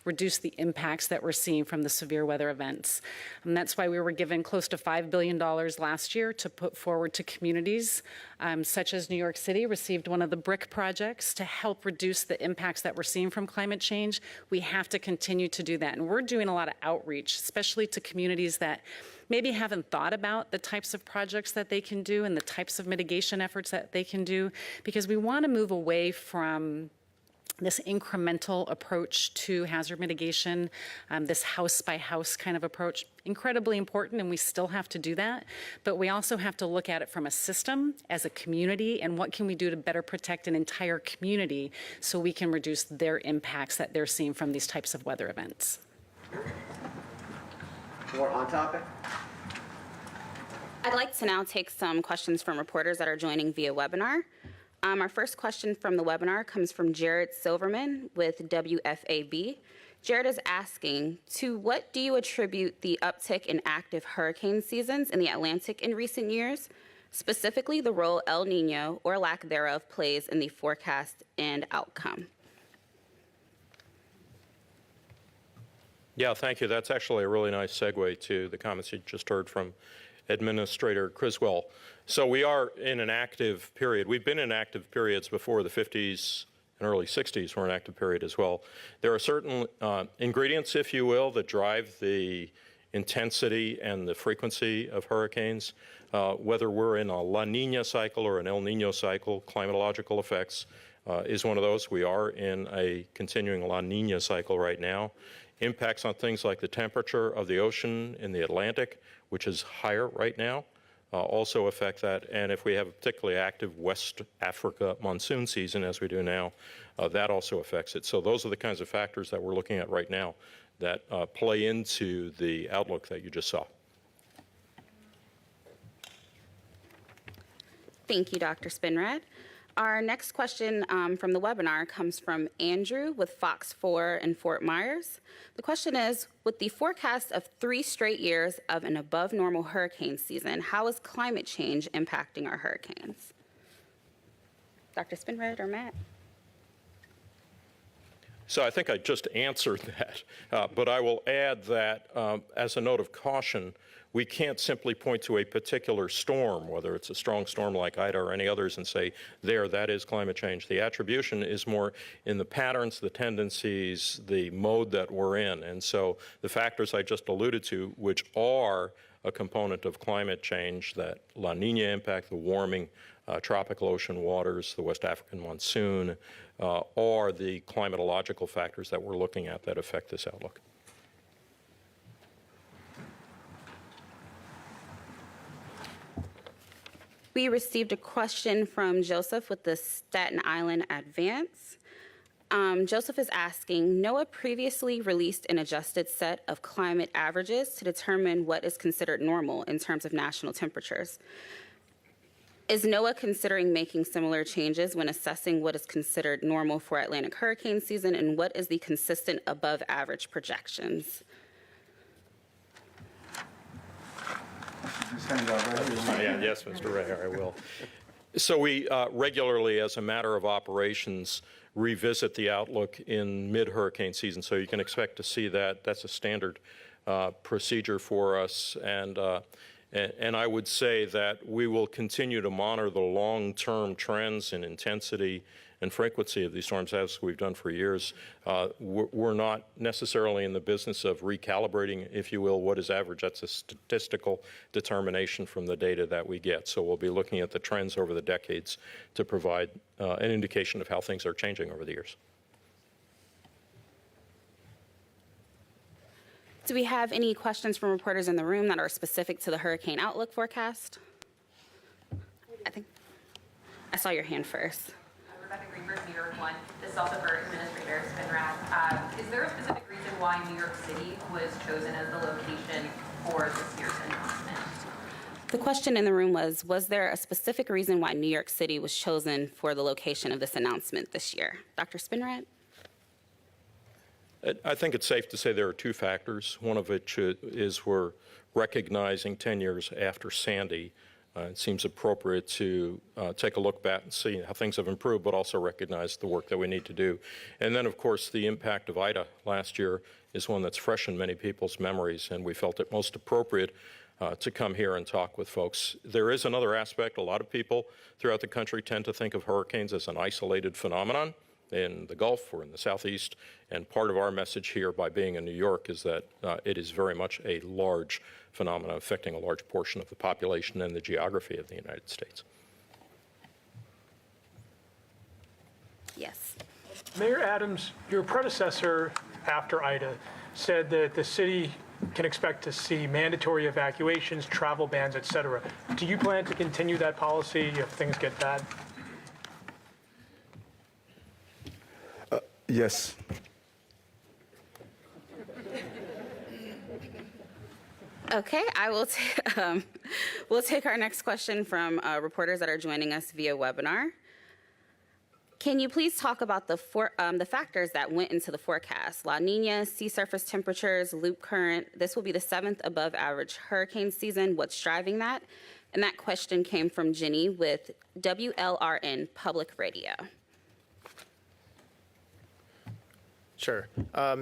S5: reduce the impacts that we're seeing from the severe weather events. And that's why we were given close to $5 billion last year to put forward to communities, such as New York City received one of the BRIC projects to help reduce the impacts that we're seeing from climate change. We have to continue to do that. And we're doing a lot of outreach, especially to communities that maybe haven't thought about the types of projects that they can do and the types of mitigation efforts that they can do, because we want to move away from this incremental approach to hazard mitigation, this house-by-house kind of approach. Incredibly important, and we still have to do that, but we also have to look at it from a system, as a community, and what can we do to better protect an entire community so we can reduce their impacts that they're seeing from these types of weather events.
S11: More on topic.
S1: I'd like to now take some questions from reporters that are joining via webinar. Our first question from the webinar comes from Jared Silverman with WFAB. Jared is asking, to what do you attribute the uptick in active hurricane seasons in the Atlantic in recent years, specifically the role El Nino, or lack thereof, plays in the forecast and outcome?
S2: Yeah, thank you. That's actually a really nice segue to the comments you just heard from Administrator Criswell. So we are in an active period. We've been in active periods before. The 50s and early 60s were an active period as well. There are certain ingredients, if you will, that drive the intensity and the frequency of hurricanes. Whether we're in a La Nina cycle or an El Nino cycle, climatological effects is one of those. We are in a continuing La Nina cycle right now. Impacts on things like the temperature of the ocean in the Atlantic, which is higher right now, also affect that. And if we have a particularly active West Africa monsoon season, as we do now, that also affects it. So those are the kinds of factors that we're looking at right now that play into the outlook that you just saw.
S1: Thank you, Dr. Spinrad. Our next question from the webinar comes from Andrew with Fox 4 in Fort Myers. The question is, with the forecast of 3 straight years of an above normal hurricane season, how is climate change impacting our hurricanes? Dr. Spinrad or Matt?
S2: So I think I just answered that, but I will add that as a note of caution, we can't simply point to a particular storm, whether it's a strong storm like Ida or any others, and say, there, that is climate change. The attribution is more in the patterns, the tendencies, the mode that we're in. And so the factors I just alluded to, which are a component of climate change, that La Nina impact, the warming tropical ocean waters, the West African monsoon, are the climatological factors that we're looking at that affect this outlook.
S1: We received a question from Joseph with the Staten Island Advance. Joseph is asking, NOAA previously released an adjusted set of climate averages to determine what is considered normal in terms of national temperatures. Is NOAA considering making similar changes when assessing what is considered normal for Atlantic hurricane season, and what is the consistent above average projections?
S2: Yes, Mr. Ray, I will. So we regularly, as a matter of operations, revisit the outlook in mid-hurricane season. So you can expect to see that. That's a standard procedure for us. And I would say that we will continue to monitor the long-term trends in intensity and frequency of these storms, as we've done for years. We're not necessarily in the business of recalibrating, if you will, what is average. That's a statistical determination from the data that we get. So we'll be looking at the trends over the decades to provide an indication of how things are changing over the years.
S1: Do we have any questions from reporters in the room that are specific to the hurricane outlook forecast? I saw your hand first.
S13: New York 1. This is also for Administrator Spinrad. Is there a specific reason why New York City was chosen as the location for this year's announcement?
S1: The question in the room was there a specific reason why New York City was chosen for the location of this announcement this year? Dr. Spinrad?
S2: I think it's safe to say there are two factors. One of which is we're recognizing 10 years after Sandy. It seems appropriate to take a look back and see how things have improved, but also recognize the work that we need to do. And then, of course, the impact of Ida last year is one that's fresh in many people's memories, and we felt it most appropriate to come here and talk with folks. There is another aspect. A lot of people throughout the country tend to think of hurricanes as an isolated phenomenon in the Gulf or in the Southeast, and part of our message here by being in New York is that it is very much a large phenomenon affecting a large portion of the population and the geography of the United States.
S1: Yes.
S14: Mayor Adams, your predecessor after Ida said that the city can expect to see mandatory evacuations, travel bans, et cetera. Do you plan to continue that policy if things get bad?
S3: Yes.
S1: Okay, we'll take our next question from reporters that are joining us via webinar. Can you please talk about the factors that went into the forecast? La Nina, sea surface temperatures, loop current. This will be the 7th above average hurricane season. What's driving that? And that question came from Jenny with WLRN Public Radio.
S15: Sure.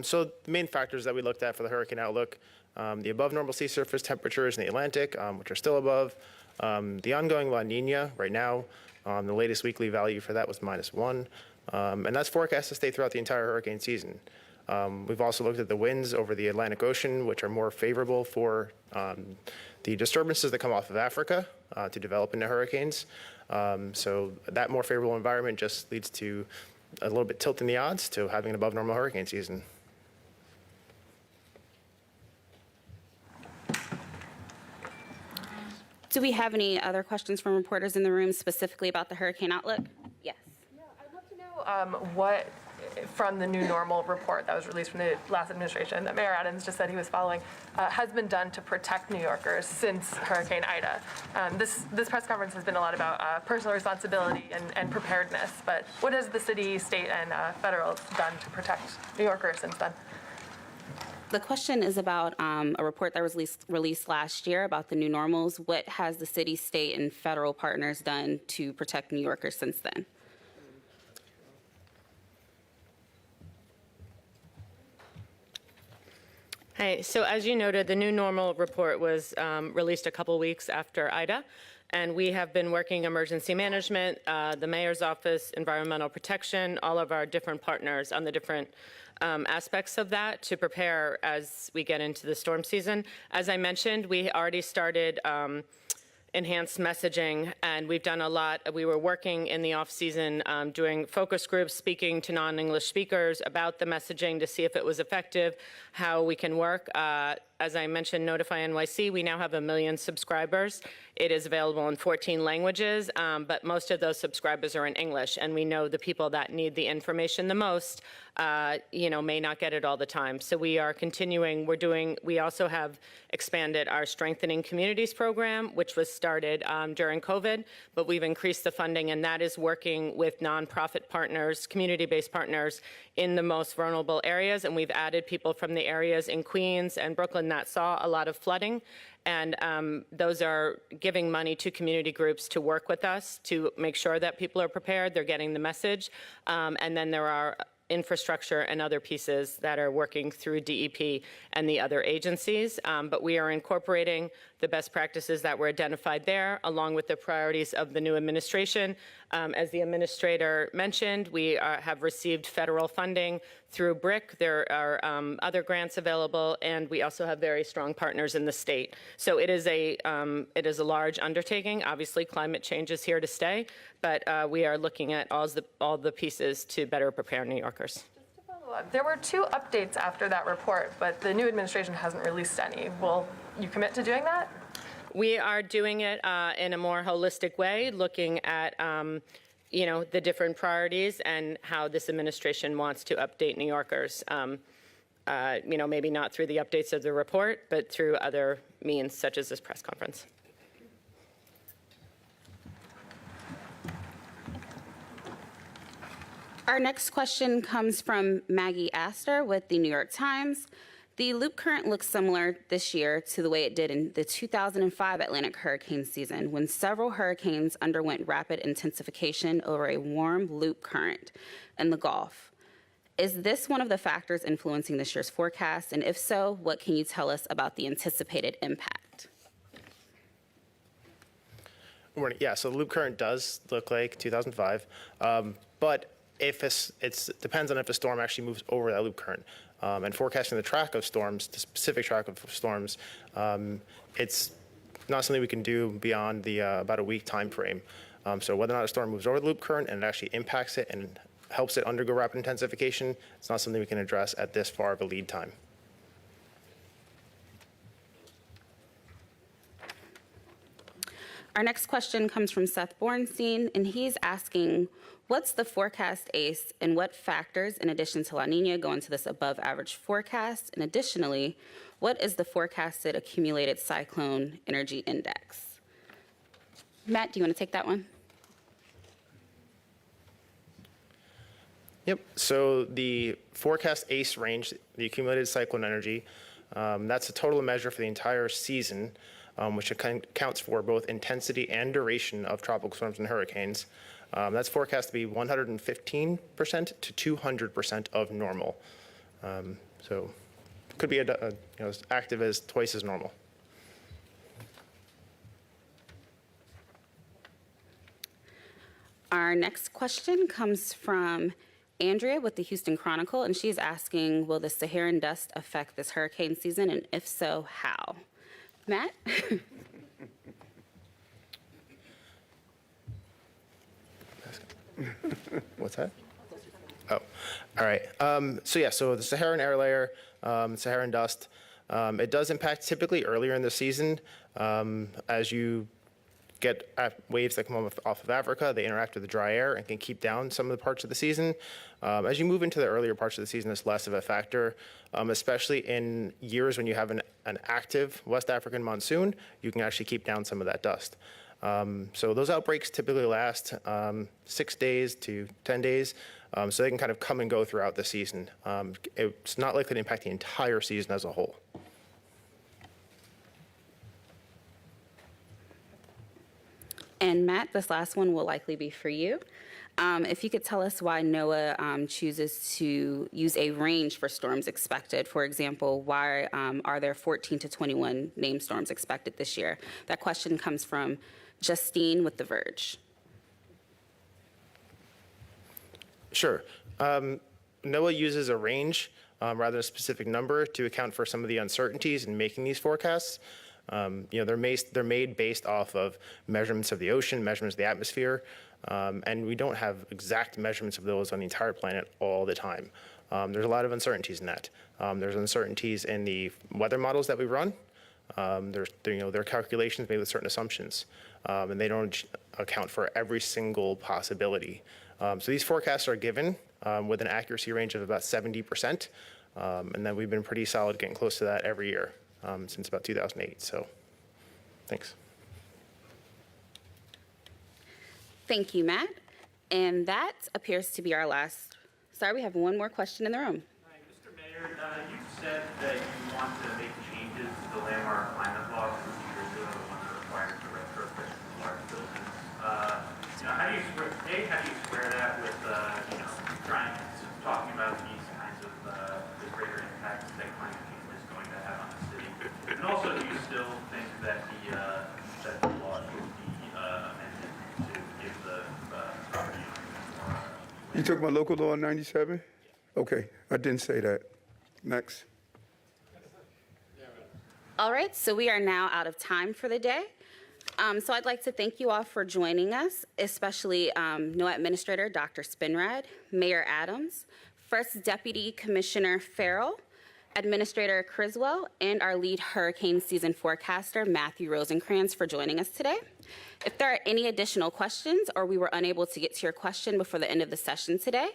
S15: So the main factors that we looked at for the hurricane outlook, the above normal sea surface temperatures in the Atlantic, which are still above, the ongoing La Nina right now, the latest weekly value for that was -1, and that's forecast to stay throughout the entire hurricane season. We've also looked at the winds over the Atlantic Ocean, which are more favorable for the disturbances that come off of Africa to develop into hurricanes. So that more favorable environment just leads to a little bit tilting the odds to having an above normal hurricane season.
S1: Do we have any other questions from reporters in the room specifically about the hurricane outlook? Yes.
S13: Yeah, I'd love to know what, from the new normal report that was released from the last administration that Mayor Adams just said he was following, has been done to protect New Yorkers since Hurricane Ida. This press conference has been a lot about personal responsibility and preparedness, but what has the city, state, and federal done to protect New Yorkers since then?
S1: The question is about a report that was released last year about the new normals. What has the city, state, and federal partners done to protect New Yorkers since then?
S4: Hi, so as you noted, the new normal report was released a couple weeks after Ida. And we have been working emergency management, the mayor's office, environmental protection, all of our different partners on the different aspects of that to prepare as we get into the storm season. As I mentioned, we already started enhanced messaging, and we've done a lot. We were working in the off-season doing focus groups, speaking to non-English speakers about the messaging to see if it was effective, how we can work. As I mentioned, Notify NYC, we now have 1 million subscribers. It is available in 14 languages, but most of those subscribers are in English, and we know the people that need the information the most, may not get it all the time. So we are continuing. We also have expanded our Strengthening Communities program, which was started during COVID, but we've increased the funding, and that is working with nonprofit partners, community-based partners in the most vulnerable areas, and we've added people from the areas in Queens and Brooklyn that saw a lot of flooding, and those are giving money to community groups to work with us to make sure that people are prepared, they're getting the message, and then there are infrastructure and other pieces that are working through DEP and the other agencies. But we are incorporating the best practices that were identified there, along with the priorities of the new administration. As the administrator mentioned, we have received federal funding through BRIC. There are other grants available, and we also have very strong partners in the state. So it is a large undertaking. Obviously, climate change is here to stay, but we are looking at all the pieces to better prepare New Yorkers.
S13: There were 2 updates after that report, but the new administration hasn't released any. Will you commit to doing that?
S4: We are doing it in a more holistic way, looking at the different priorities and how this administration wants to update New Yorkers. Maybe not through the updates of the report, but through other means, such as this press conference.
S1: Our next question comes from Maggie Astor with the New York Times. The loop current looks similar this year to the way it did in the 2005 Atlantic hurricane season, when several hurricanes underwent rapid intensification over a warm loop current in the Gulf. Is this one of the factors influencing this year's forecast? And if so, what can you tell us about the anticipated impact?
S15: Yeah, so the loop current does look like 2005, but if it depends on if a storm actually moves over that loop current. And forecasting the track of storms, the specific track of storms, it's not something we can do beyond the about a week time frame. So whether or not a storm moves over the loop current and it actually impacts it and helps it undergo rapid intensification, it's not something we can address at this far of a lead time.
S1: Our next question comes from Seth Bornstein, and he's asking, what's the forecast ACE and what factors, in addition to La Nina, go into this above average forecast? And additionally, what is the forecasted accumulated cyclone energy index? Matt, do you want to take that one?
S15: Yep, so the forecast ACE range, the accumulated cyclone energy, that's a total measure for the entire season, which accounts for both intensity and duration of tropical storms and hurricanes. That's forecast to be 115% to 200% of normal. So it could be as active as twice as normal.
S1: Our next question comes from Andrea with the Houston Chronicle, and she's asking, will the Saharan dust affect this hurricane season, and if so, how? Matt?
S15: What's that? Oh, all right. So the Saharan air layer, Saharan dust, it does impact typically earlier in the season. As you get waves that come off of Africa, they interact with the dry air and can keep down some of the parts of the season. As you move into the earlier parts of the season, it's less of a factor, especially in years when you have an active West African monsoon, you can actually keep down some of that dust. So those outbreaks typically last 6 days to 10 days, so they can kind of come and go throughout the season. It's not likely to impact the entire season as a whole.
S1: And Matt, this last one will likely be for you. If you could tell us why NOAA chooses to use a range for storms expected. For example, why are there 14 to 21 named storms expected this year? That question comes from Justine with The Verge.
S15: Sure. NOAA uses a range rather than a specific number to account for some of the uncertainties in making these forecasts. They're made based off of measurements of the ocean, measurements of the atmosphere, and we don't have exact measurements of those on the entire planet all the time. There's a lot of uncertainties in that. There's uncertainties in the weather models that we run. There are calculations made with certain assumptions, and they don't account for every single possibility. So these forecasts are given with an accuracy range of about 70%, and then we've been pretty solid getting close to that every year since about 2008. So thanks.
S1: Thank you, Matt. And that appears to be our last. Sorry, we have one more question in the room.
S10: Hi, Mr. Mayor, you said that you want to make changes to the landmark climate laws in the future, the ones that are required to retrofit large buildings. How do you square that with, talking about these kinds of the greater impacts that climate change is going to have on the city? And also, do you still think that the law should be amended to give the property owners more?
S3: You talking about local law 97? Okay, I didn't say that. Next.
S1: All right, so we are now out of time for the day. So I'd like to thank you all for joining us, especially NOAA Administrator Dr. Spinrad, Mayor Adams, First Deputy Commissioner Farrell, Administrator Criswell, and our lead hurricane season forecaster, Matthew Rosenkranz, for joining us today. If there are any additional questions or we were unable to get to your question before the end of the session today,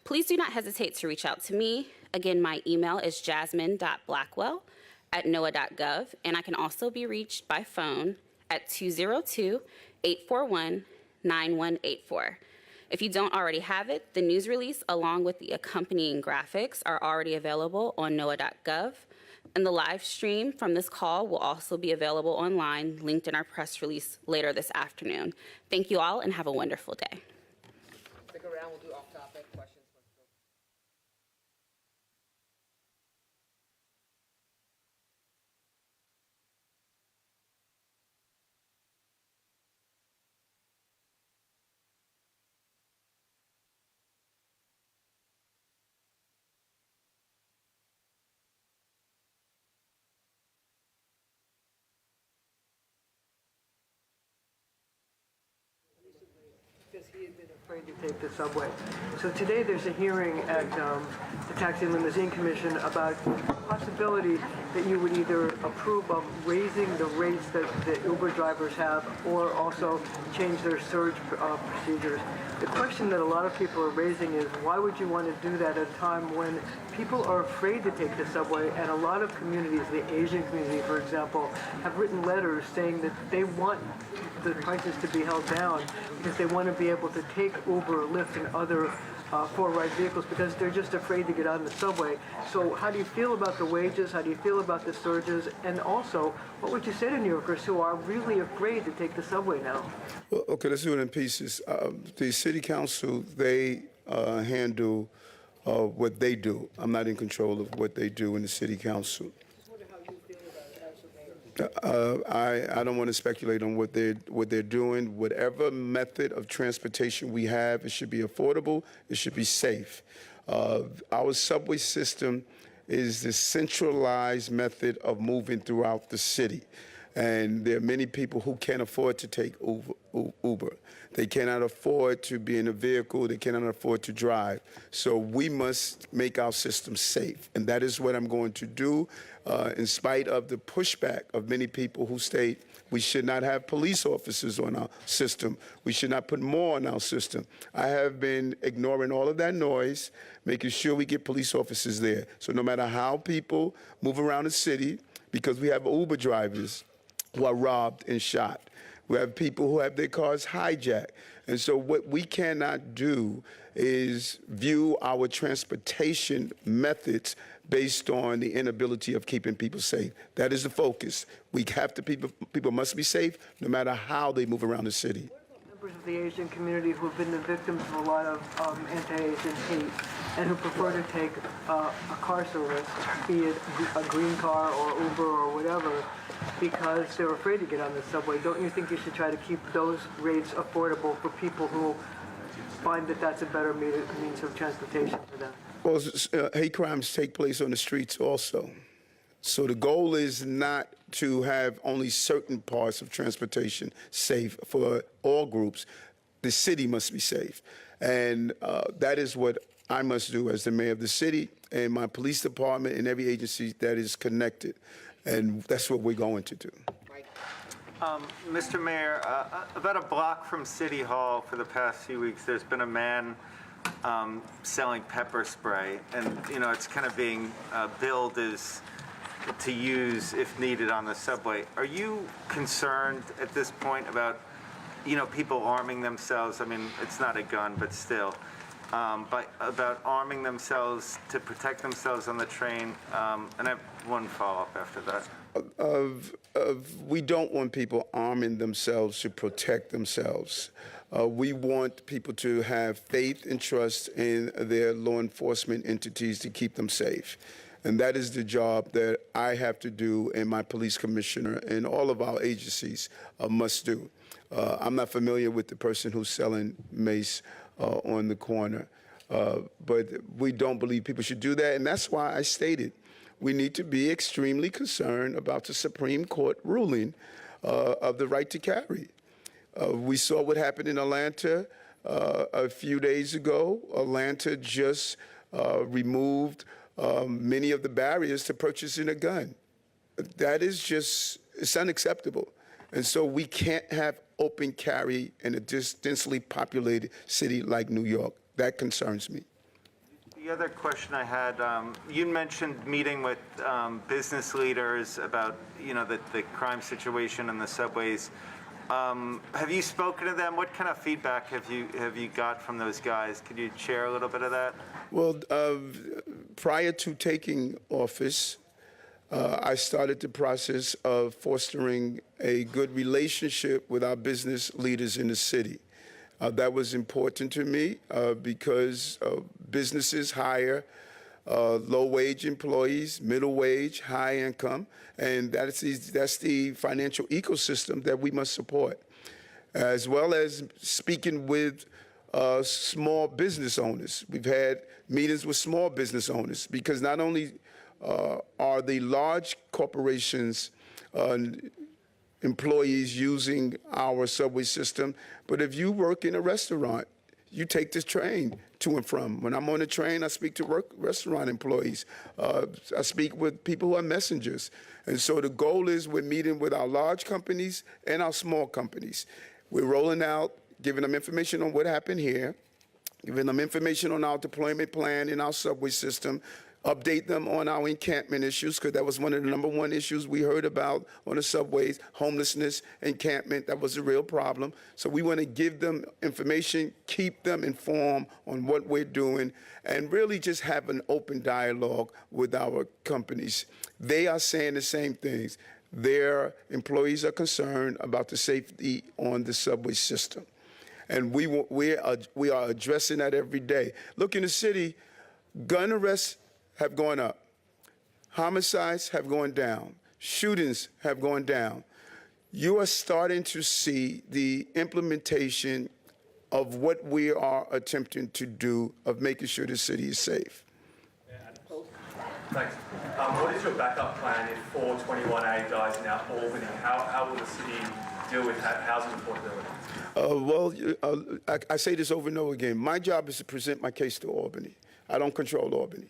S1: please do not hesitate to reach out to me. Again, my email is jasmine.blackwell@noaa.gov, and I can also be reached by phone at 202-841-9184. If you don't already have it, the news release along with the accompanying graphics are already available on noaa.gov, and the live stream from this call will also be available online, linked in our press release later this afternoon. Thank you all and have a wonderful day.
S11: Stick around, we'll do off-topic questions.
S16: Because he had been afraid to take the subway. So today there's a hearing at the Taxi and Limousine Commission about the possibility that you would either approve of raising the rates that the Uber drivers have or also change their surge procedures. The question that a lot of people are raising is why would you want to do that at a time when people are afraid to take the subway, and a lot of communities, the Asian community for example, have written letters saying that they want the prices to be held down because they want to be able to take Uber, Lyft, and other four-ride vehicles because they're just afraid to get on the subway. So how do you feel about the wages? How do you feel about the surges? And also, what would you say to New Yorkers who are really afraid to take the subway now?
S3: Well, okay, let's do it in pieces. The city council, they handle what they do. I'm not in control of what they do in the city council. I don't want to speculate on what they're doing. Whatever method of transportation we have, it should be affordable. It should be safe. Our subway system is the centralized method of moving throughout the city. And there are many people who can't afford to take Uber. They cannot afford to be in a vehicle. They cannot afford to drive. So we must make our system safe. And that is what I'm going to do, in spite of the pushback of many people who state we should not have police officers on our system. We should not put more on our system. I have been ignoring all of that noise, making sure we get police officers there. So no matter how people move around the city, because we have Uber drivers who are robbed and shot. We have people who have their cars hijacked. And so what we cannot do is view our transportation methods based on the inability of keeping people safe. That is the focus. We have to, people must be safe no matter how they move around the city.
S16: Members of the Asian community who have been the victims of a lot of anti-Asian hate and who prefer to take a car service, be it a green car or Uber or whatever, because they're afraid to get on the subway. Don't you think you should try to keep those rates affordable for people who find that that's a better means of transportation for them?
S3: Well, hate crimes take place on the streets also. So the goal is not to have only certain parts of transportation safe for all groups. The city must be safe. And that is what I must do as the mayor of the city and my police department and every agency that is connected. And that's what we're going to do.
S9: Mr. Mayor, about a block from City Hall for the past few weeks, there's been a man selling pepper spray. And, you know, it's kind of being billed as to use if needed on the subway. Are you concerned at this point about, you know, people arming themselves? I mean, it's not a gun, but still. But about arming themselves to protect themselves on the train. And I have one follow-up after that.
S3: We don't want people arming themselves to protect themselves. We want people to have faith and trust in their law enforcement entities to keep them safe. And that is the job that I have to do and my police commissioner and all of our agencies must do. I'm not familiar with the person who's selling mace on the corner, but we don't believe people should do that. And that's why I stated we need to be extremely concerned about the Supreme Court ruling of the right to carry. We saw what happened in Atlanta a few days ago. Atlanta just removed many of the barriers to purchasing a gun. That is just, it's unacceptable. And so we can't have open carry in a densely populated city like New York. That concerns me.
S9: The other question I had, you mentioned meeting with business leaders about, you know, the crime situation in the subways. Have you spoken to them? What kind of feedback have you got from those guys? Could you share a little bit of that?
S3: Well, prior to taking office, I started the process of fostering a good relationship with our business leaders in the city. That was important to me because businesses hire low-wage employees, middle wage, high income, and that's the financial ecosystem that we must support, as well as speaking with small business owners. We've had meetings with small business owners because not only are the large corporations employees using our subway system, but if you work in a restaurant, you take this train to and from. When I'm on the train, I speak to restaurant employees. I speak with people who are messengers. And so the goal is we're meeting with our large companies and our small companies. We're rolling out, giving them information on what happened here, giving them information on our deployment plan in our subway system, update them on our encampment issues, because that was one of the #1 issues we heard about on the subways, homelessness, encampment. That was a real problem. So we want to give them information, keep them informed on what we're doing, and really just have an open dialogue with our companies. They are saying the same things. Their employees are concerned about the safety on the subway system. And we are addressing that every day. Look, in the city, gun arrests have gone up. Homicides have gone down. Shootings have gone down. You are starting to see the implementation of what we are attempting to do of making sure the city is safe.
S10: Thanks. What is your backup plan if 421A dies in Albany? How will the city deal with housing affordability?
S3: I say this over and over again. My job is to present my case to Albany. I don't control Albany.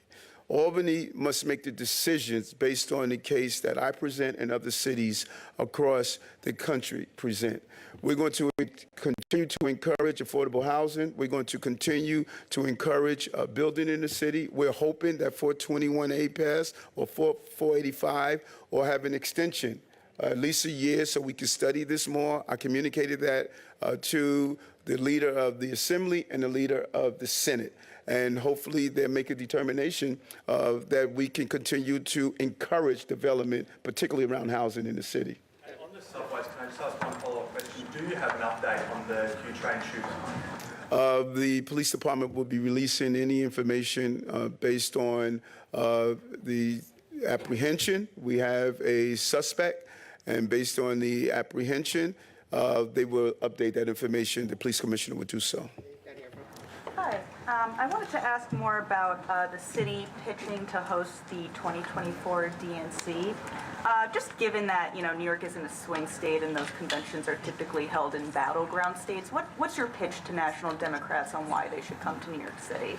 S3: Albany must make the decisions based on the case that I present and other cities across the country present. We're going to continue to encourage affordable housing. We're going to continue to encourage building in the city. We're hoping that 421A pass or 485 or have an extension, at least a year, so we can study this more. I communicated that to the leader of the Assembly and the leader of the Senate. And hopefully they'll make a determination that we can continue to encourage development, particularly around housing in the city.
S10: And on the subways, can I just ask one follow-up question? Do you have an update on the Q train shooting?
S3: The police department will be releasing any information based on the apprehension. We have a suspect, And based on the apprehension, they will update that information. The police commissioner would do so.
S17: Hi. I wanted to ask more about the city pitching to host the 2024 DNC. Just given that, you know, New York isn't a swing state and those conventions are typically held in battleground states, what's your pitch to national Democrats on why they should come to New York City?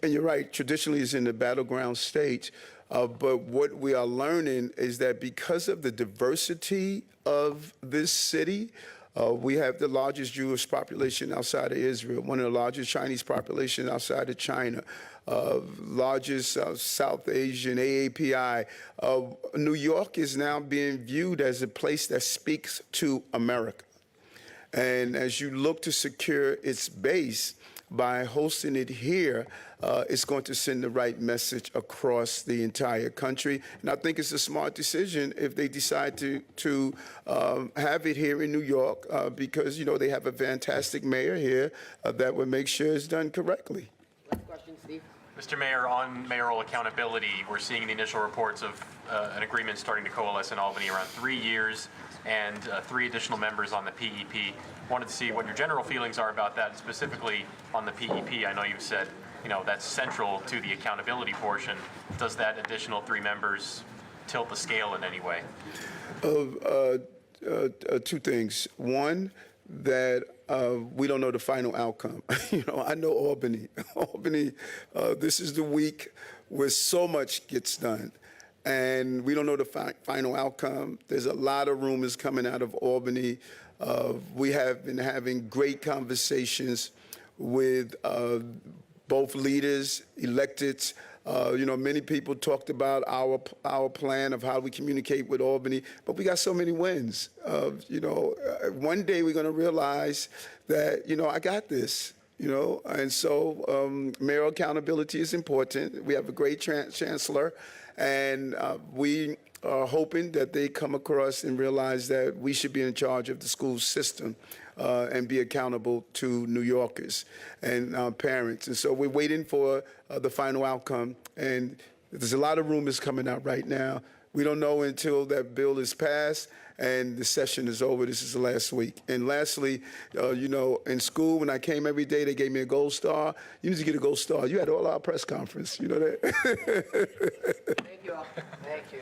S3: And you're right, traditionally it's in the battleground states. But what we are learning is that because of the diversity of this city, we have the largest Jewish population outside of Israel, one of the largest Chinese populations outside of China, largest South Asian AAPI. New York is now being viewed as a place that speaks to America. And as you look to secure its base, by hosting it here, it's going to send the right message across the entire country. And I think it's a smart decision if they decide to have it here in New York because, you know, they have a fantastic mayor here that would make sure it's done correctly.
S11: Last question, Steve.
S6: Mr. Mayor, on mayoral accountability, we're seeing the initial reports of an agreement starting to coalesce in Albany around 3 years and 3 additional members on the PEP. Wanted to see what your general feelings are about that, specifically on the PEP. I know you've said, you know, that's central to the accountability portion. Does that additional 3 members tilt the scale in any way?
S3: 2 things. One, that we don't know the final outcome. You know, I know Albany. Albany, this is the week where so much gets done. And we don't know the final outcome. There's a lot of rumors coming out of Albany. We have been having great conversations with both leaders, electeds. You know, many people talked about our plan of how we communicate with Albany, but we got so many wins. You know, one day we're going to realize that, you know, I got this. You know, and so mayoral accountability is important. We have a great chancellor, and we are hoping that they come across and realize that we should be in charge of the school system and be accountable to New Yorkers and parents. And so we're waiting for the final outcome. And there's a lot of rumors coming out right now. We don't know until that bill is passed and the session is over. This is the last week. And lastly, you know, in school, when I came every day, they gave me a gold star. You need to get a gold star. You had all our press conference. You know that?
S11: Thank you all. Thank you.